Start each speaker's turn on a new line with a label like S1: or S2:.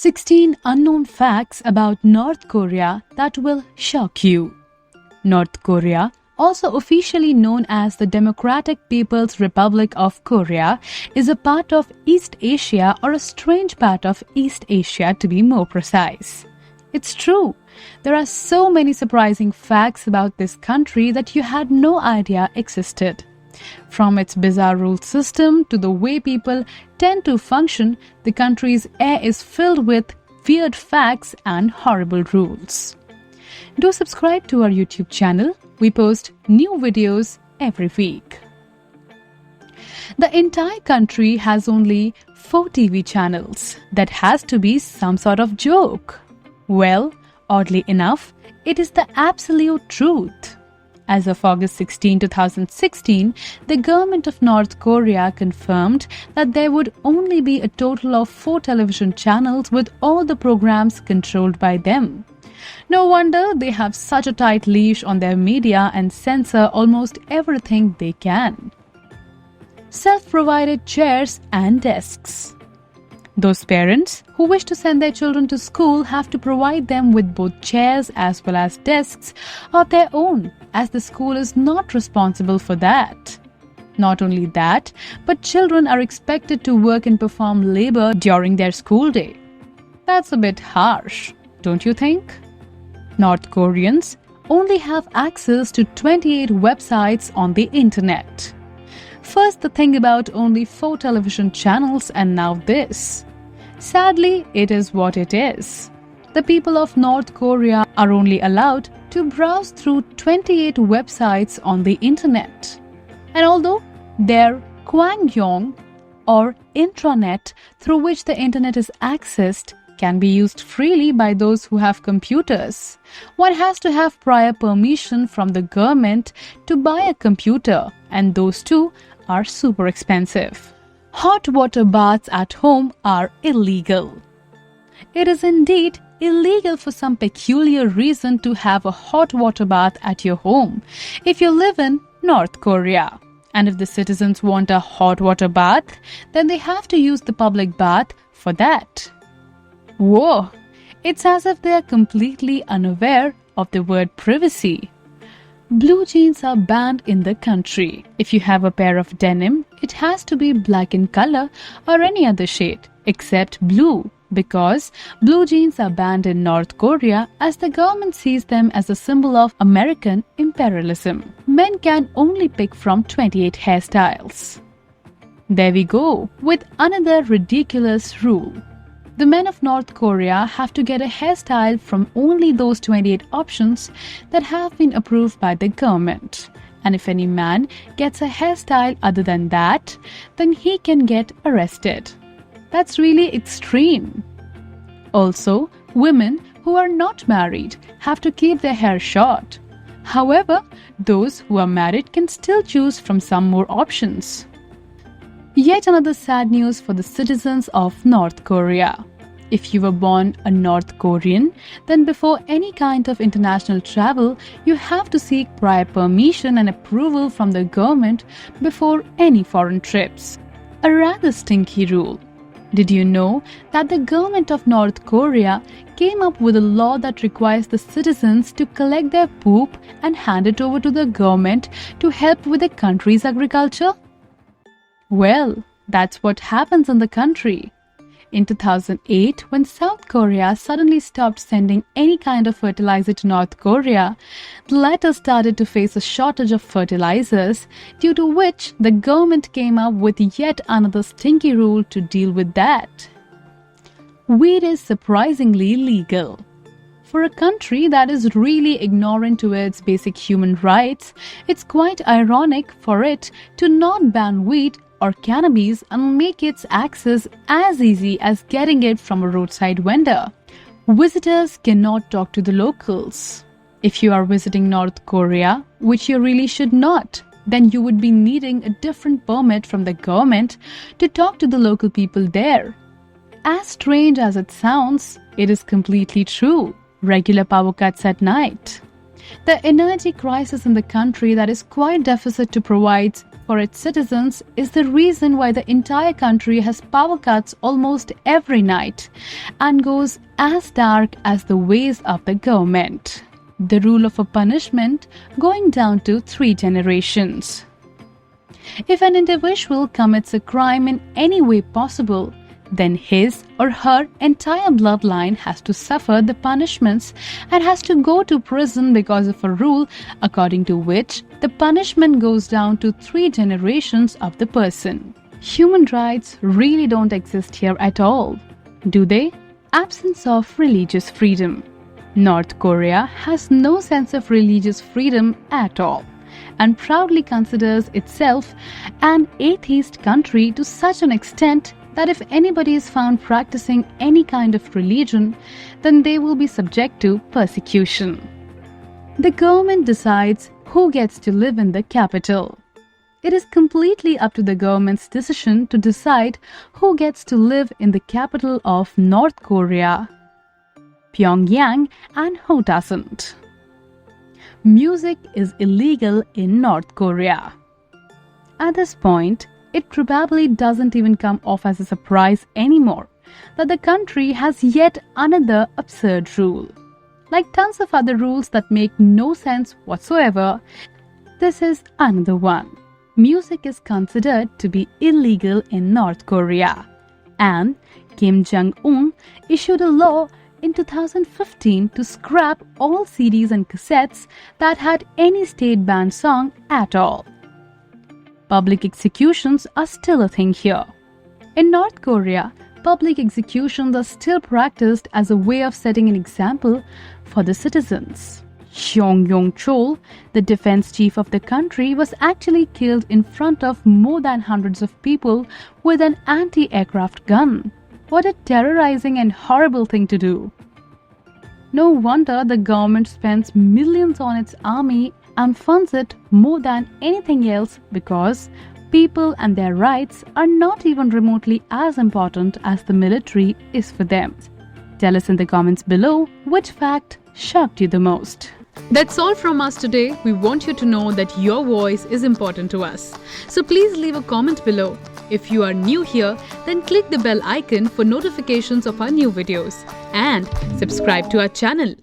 S1: 16 unknown facts about North Korea that will shock you. North Korea, also officially known as the Democratic People's Republic of Korea, is a part of East Asia, or a strange part of East Asia to be more precise. It's true. There are so many surprising facts about this country that you had no idea existed. From its bizarre rule system to the way people tend to function, the country's air is filled with weird facts and horrible rules. Do subscribe to our YouTube channel. We post new videos every week. The entire country has only 4 TV channels. That has to be some sort of joke. Well, oddly enough, it is the absolute truth. As of August 16, 2016, the government of North Korea confirmed that there would only be a total of 4 television channels, with all the programs controlled by them. No wonder they have such a tight leash on their media and censor almost everything they can. Self-provided chairs and desks. Those parents who wish to send their children to school have to provide them with both chairs as well as desks of their own, as the school is not responsible for that. Not only that, but children are expected to work and perform labor during their school day. That's a bit harsh, don't you think? North Koreans only have access to 28 websites on the internet. First, the thing about only 4 television channels, and now this. Sadly, it is what it is. The people of North Korea are only allowed to browse through 28 websites on the internet. And although their Kwangyong, or intranet, through which the internet is accessed, can be used freely by those who have computers, one has to have prior permission from the government to buy a computer, and those too are super expensive. Hot water baths at home are illegal. It is indeed illegal for some peculiar reason to have a hot water bath at your home if you live in North Korea. And if the citizens want a hot water bath, then they have to use the public bath for that. Whoa! It's as if they are completely unaware of the word privacy. Blue jeans are banned in the country. If you have a pair of denim, it has to be black in color or any other shade except blue, because blue jeans are banned in North Korea as the government sees them as a symbol of American imperialism. Men can only pick from 28 hairstyles. There we go with another ridiculous rule. The men of North Korea have to get a hairstyle from only those 28 options that have been approved by the government. And if any man gets a hairstyle other than that, then he can get arrested. That's really extreme. Also, women who are not married have to keep their hair short. However, those who are married can still choose from some more options. Yet another sad news for the citizens of North Korea. If you were born a North Korean, then before any kind of international travel, you have to seek prior permission and approval from the government before any foreign trips. A rather stinky rule. Did you know that the government of North Korea came up with a law that requires the citizens to collect their poop and hand it over to the government to help with the country's agriculture? Well, that's what happens in the country. In 2008, when South Korea suddenly stopped sending any kind of fertilizer to North Korea, the latter started to face a shortage of fertilizers, due to which the government came up with yet another stinky rule to deal with that. Weed is surprisingly legal. For a country that is really ignorant towards basic human rights, it's quite ironic for it to not ban weed or cannabis and make its access as easy as getting it from a roadside vendor. Visitors cannot talk to the locals. If you are visiting North Korea, which you really should not, then you would be needing a different permit from the government to talk to the local people there. As strange as it sounds, it is completely true. Regular power cuts at night. The energy crisis in the country that is quite deficit to provide for its citizens is the reason why the entire country has power cuts almost every night and goes as dark as the ways of the government. The rule of a punishment going down to 3 generations. If an individual commits a crime in any way possible, then his or her entire bloodline has to suffer the punishments and has to go to prison because of a rule according to which the punishment goes down to 3 generations of the person. Human rights really don't exist here at all, do they? Absence of religious freedom. North Korea has no sense of religious freedom at all and proudly considers itself an atheist country to such an extent that if anybody is found practicing any kind of religion, then they will be subject to persecution. The government decides who gets to live in the capital. It is completely up to the government's decision to decide who gets to live in the capital of North Korea, Pyongyang, and who doesn't. Music is illegal in North Korea. At this point, it probably doesn't even come off as a surprise anymore that the country has yet another absurd rule. Like tons of other rules that make no sense whatsoever, this is another one. Music is considered to be illegal in North Korea, and Kim Jong-un issued a law in 2015 to scrap all CDs and cassettes that had any state-banned song at all. Public executions are still a thing here. In North Korea, public executions are still practiced as a way of setting an example for the citizens. Hyung Yong-chol, the defense chief of the country, was actually killed in front of more than hundreds of people with an anti-aircraft gun. What a terrorizing and horrible thing to do. No wonder the government spends millions on its army and funds it more than anything else because people and their rights are not even remotely as important as the military is for them. Tell us in the comments below which fact shocked you the most. That's all from us today. We want you to know that your voice is important to us. So please leave a comment below. If you are new here, then click the bell icon for notifications of our new videos and subscribe to our channel.